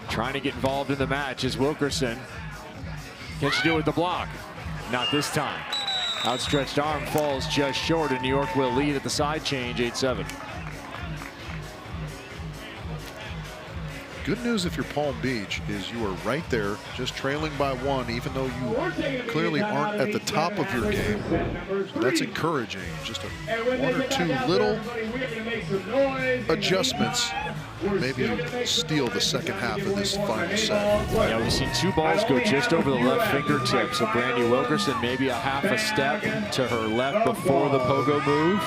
Trying to get involved in the match is Wilkerson. Can she do it with the block? Not this time. Outstretched arm falls just short, and New York will lead at the side change, 8-7. Good news if you're Palm Beach is you are right there, just trailing by 1, even though you clearly aren't at the top of your game. So that's encouraging. Just 1 or 2 little adjustments, maybe steal the second half of this final set. Yeah, we've seen 2 balls go just over the left fingertips of Brandie Wilkerson, maybe a half a step to her left before the pogo move.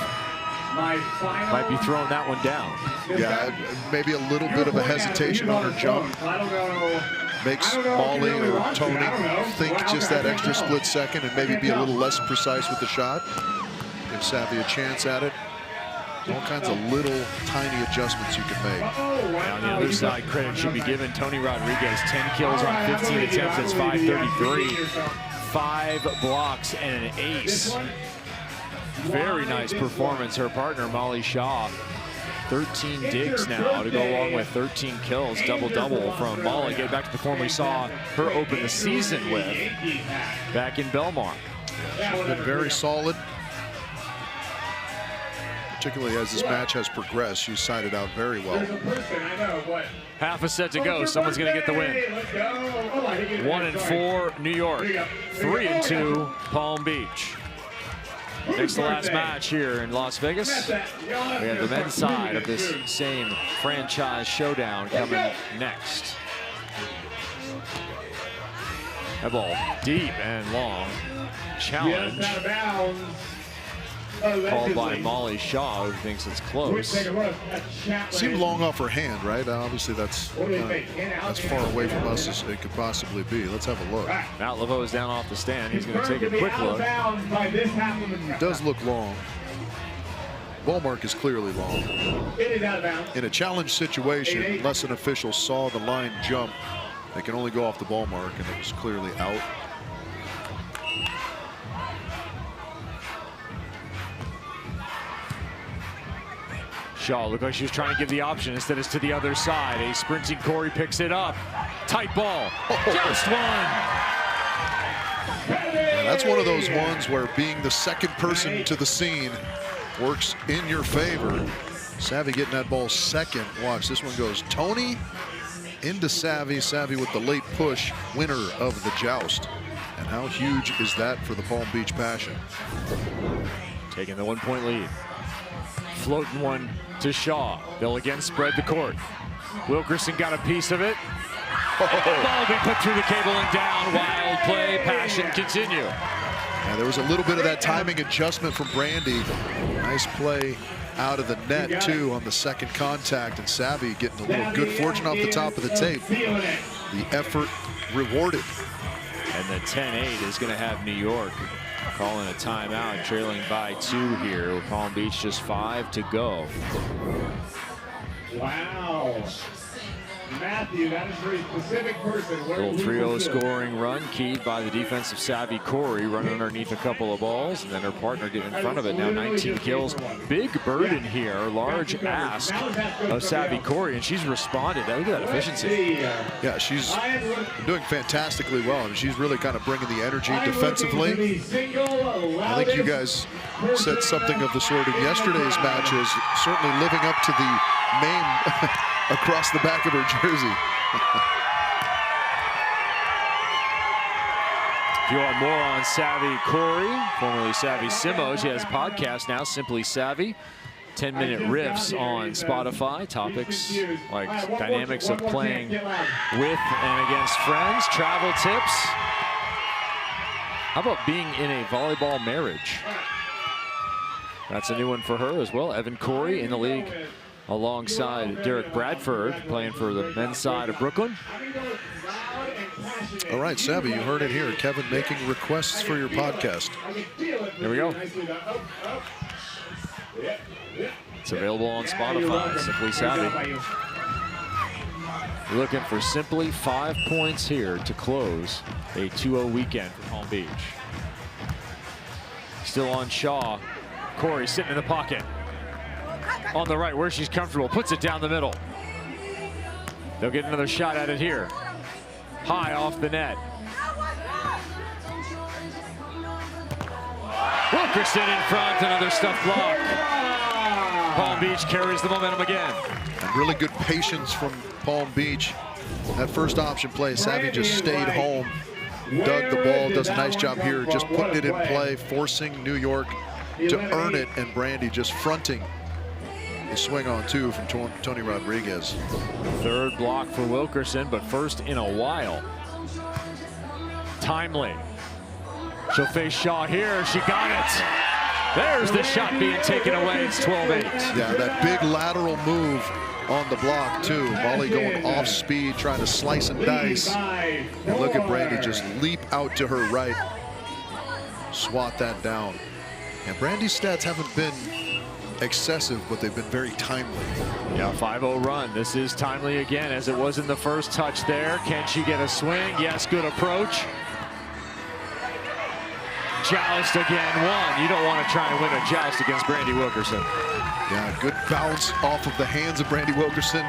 Might be throwing that one down. Yeah, maybe a little bit of a hesitation on her jump. Makes Molly or Toni think just that extra split second and maybe be a little less precise with the shot. Give Savvy a chance at it. All kinds of little tiny adjustments you can make. And on the other side, credit should be given Toni Rodriguez. 10 kills on 15 attempts. That's 533. 5 blocks and an ace. Very nice performance. Her partner, Molly Shaw, 13 digs now to go along with 13 kills. Double-double from Molly. Get back to the form we saw her open the season with back in Belmar. She's been very solid. Particularly as this match has progressed, she's sided out very well. Half a set to go. Someone's going to get the win. 1-4 New York. 3-2 Palm Beach. Next to last match here in Las Vegas. We have the men's side of this same franchise showdown coming next. That ball deep and long. Challenge called by Molly Shaw, who thinks it's close. Seemed long off her hand, right? Obviously, that's as far away from us as it could possibly be. Let's have a look. Matt Laveau is down off the stand. He's going to take a quick look. It does look long. Ball mark is clearly long. In a challenge situation, unless an official saw the line jump, they can only go off the ball mark, and it was clearly out. Shaw looked like she was trying to give the option. Instead, it's to the other side. A sprinting Cory picks it up. Tight ball. Just one. Yeah, that's one of those ones where being the second person to the scene works in your favor. Savvy getting that ball second. Watch, this one goes Toni into Savvy. Savvy with the late push, winner of the joust. And how huge is that for the Palm Beach Passion? Taking the 1-point lead. Floating one to Shaw. They'll again spread the court. Wilkerson got a piece of it. Ball will be put through the cable and down. Wild play, Passion continue. Yeah, there was a little bit of that timing adjustment from Brandie. Nice play out of the net too on the second contact, and Savvy getting a little good fortune off the top of the tape. The effort rewarded. And the 10-8 is going to have New York calling a timeout, trailing by 2 here. With Palm Beach just 5 to go. Wow. Matthew, that is for a specific person. Little 3-0 scoring run, keyed by the defensive savvy Cory, running underneath a couple of balls, and then her partner getting in front of it. Now 19 kills. Big burden here, large ask of savvy Cory, and she's responded. Look at that efficiency. Yeah, she's doing fantastically well. I mean, she's really kind of bringing the energy defensively. I think you guys said something of the sort in yesterday's matches, certainly living up to the name across the back of her jersey. If you want more on Savvy Cory, formerly Savvy Simo, she has a podcast now, Simply Savvy. 10-minute riffs on Spotify. Topics like dynamics of playing with and against friends, travel tips. How about being in a volleyball marriage? That's a new one for her as well. Evan Cory in the league alongside Derek Bradford, playing for the men's side of Brooklyn. All right, Savvy, you heard it here. Kevin making requests for your podcast. There we go. It's available on Spotify, Simply Savvy. We're looking for simply 5 points here to close a 2-0 weekend for Palm Beach. Still on Shaw. Cory sitting in the pocket. On the right, where she's comfortable, puts it down the middle. They'll get another shot at it here. High off the net. Wilkerson in front, another stuff block. Palm Beach carries the momentum again. And really good patience from Palm Beach. That first option play, Savvy just stayed home, dug the ball, does a nice job here, just putting it in play, forcing New York to earn it, and Brandie just fronting the swing on 2 from Toni Rodriguez. Third block for Wilkerson, but first in a while. Timely. She'll face Shaw here. She got it. There's the shot being taken away. It's 12-8. Yeah, that big lateral move on the block too. Molly going off speed, trying to slice and dice. And look at Brandie just leap out to her right. Swat that down. And Brandie's stats haven't been excessive, but they've been very timely. Yeah, 5-0 run. This is timely again, as it was in the first touch there. Can she get a swing? Yes, good approach. Joust again, one. You don't want to try and win a joust against Brandie Wilkerson. Yeah, good bounce off of the hands of Brandie Wilkerson,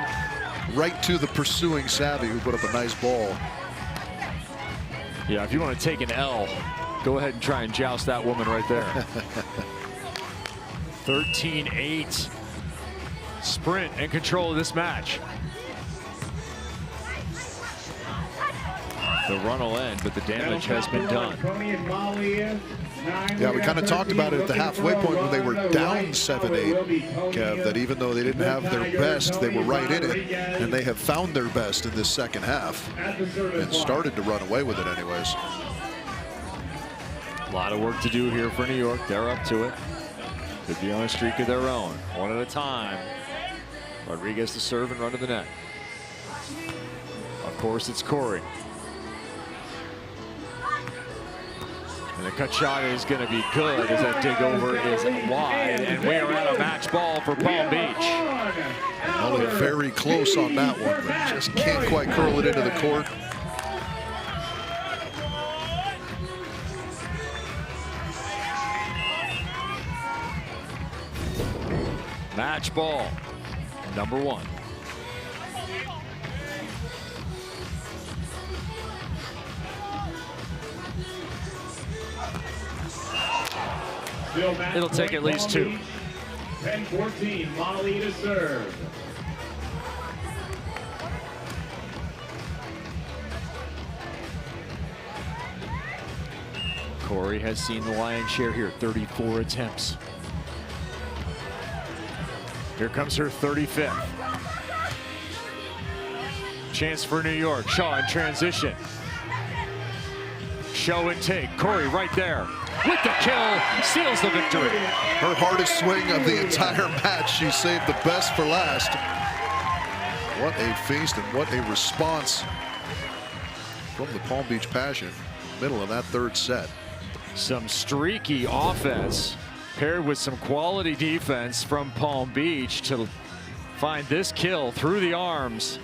right to the pursuing Savvy, who put up a nice ball. Yeah, if you want to take an L, go ahead and try and joust that woman right there. 13-8. Sprint and control of this match. The run will end, but the damage has been done. Yeah, we kind of talked about it at the halfway point when they were down 7-8, Kev, that even though they didn't have their best, they were right in it, and they have found their best in this second half and started to run away with it anyways. A lot of work to do here for New York. They're up to it. Could be on a streak of their own. One at a time. Rodriguez to serve and run to the net. Of course, it's Cory. And the cut shot is going to be good as that dig over is wide. And we are at a match ball for Palm Beach. Only very close on that one, but just can't quite curl it into the court. Match ball, number 1. It'll take at least 2. 10-14, Molly to serve. Cory has seen the lion's share here, 34 attempts. Here comes her 35th. Chance for New York. Shaw in transition. Show and take. Cory right there with the kill, steals the victory. Her hardest swing of the entire match. She saved the best for last. What a feast and what a response from the Palm Beach Passion. Middle of that third set. Some streaky offense paired with some quality defense from Palm Beach to find this kill through the arms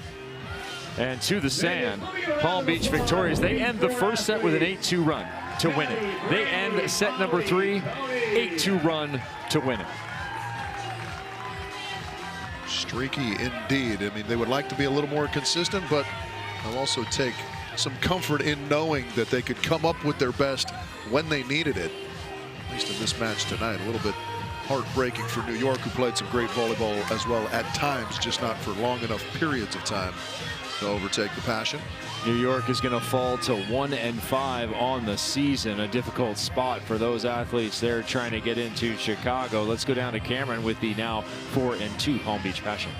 and to the sand. Palm Beach victorious. They end the first set with an 8-2 run to win it. They end set number 3, 8-2 run to win it. Streaky indeed. I mean, they would like to be a little more consistent, but they'll also take some comfort in knowing that they could come up with their best when they needed it. At least in this match tonight. A little bit heartbreaking for New York, who played some great volleyball as well at times, just not for long enough periods of time to overtake the Passion. New York is going to fall to 1-5 on the season. A difficult spot for those athletes there trying to get into Chicago. Let's go down to Cameron with the now 4-2 Palm Beach Passion.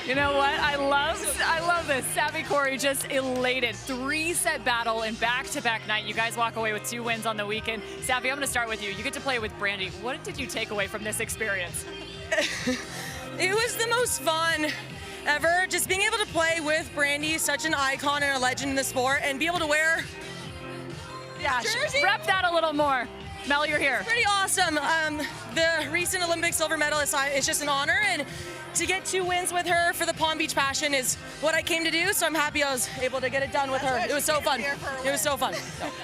You know what? I love this. Savvy Cory just elated. 3-set battle in back-to-back night. You guys walk away with 2 wins on the weekend. Savvy, I'm going to start with you. You get to play with Brandie. What did you take away from this experience? It was the most fun ever. Just being able to play with Brandie, such an icon and a legend in the sport, and be able to wear jersey. Rep that a little more. Mel, you're here. Pretty awesome. The recent Olympic silver medalist, it's just an honor, and to get 2 wins with her for the Palm Beach Passion is what I came to do, so I'm happy I was able to get it done with her. It was so fun. It was so fun.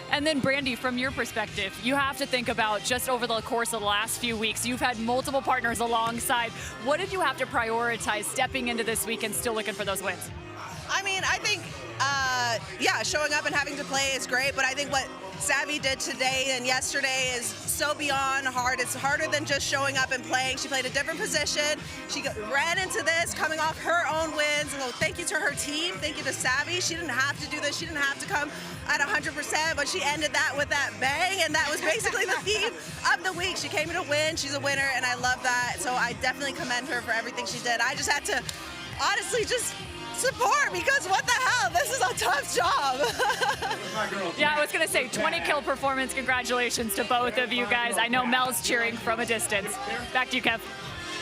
And then Brandie, from your perspective, you have to think about just over the course of the last few weeks, you've had multiple partners alongside. What did you have to prioritize stepping into this week and still looking for those wins? I mean, I think, yeah, showing up and having to play is great, but I think what Savvy did today and yesterday is so beyond hard. It's harder than just showing up and playing. She played a different position. She ran into this coming off her own wins. And thank you to her team. Thank you to Savvy. She didn't have to do this. She didn't have to come at 100%, but she ended that with that bang, and that was basically the theme of the week. She came in to win. She's a winner, and I love that. So I definitely commend her for everything she did. I just had to honestly just support, because what the hell, this is a tough job. Yeah, I was going to say 20 kill performance. Congratulations to both of you guys. I know Mel's cheering from a distance. Back to you, Kev.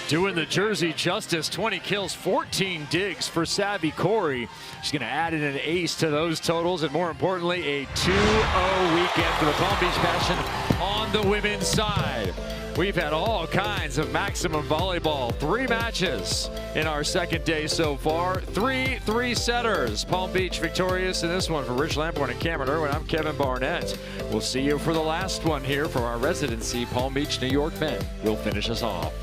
Doing the jersey justice, 20 kills, 14 digs for Savvy Cory. She's going to add in an ace to those totals, and more importantly, a 2-0 weekend for the Palm Beach Passion on the women's side. We've had all kinds of maximum volleyball. 3 matches in our second day so far. 3 three-setters. Palm Beach victorious in this one. For Rich Lamborn and Cameron Irwin, I'm Kevin Barnett. We'll see you for the last one here for our residency. Palm Beach, New York men will finish us off.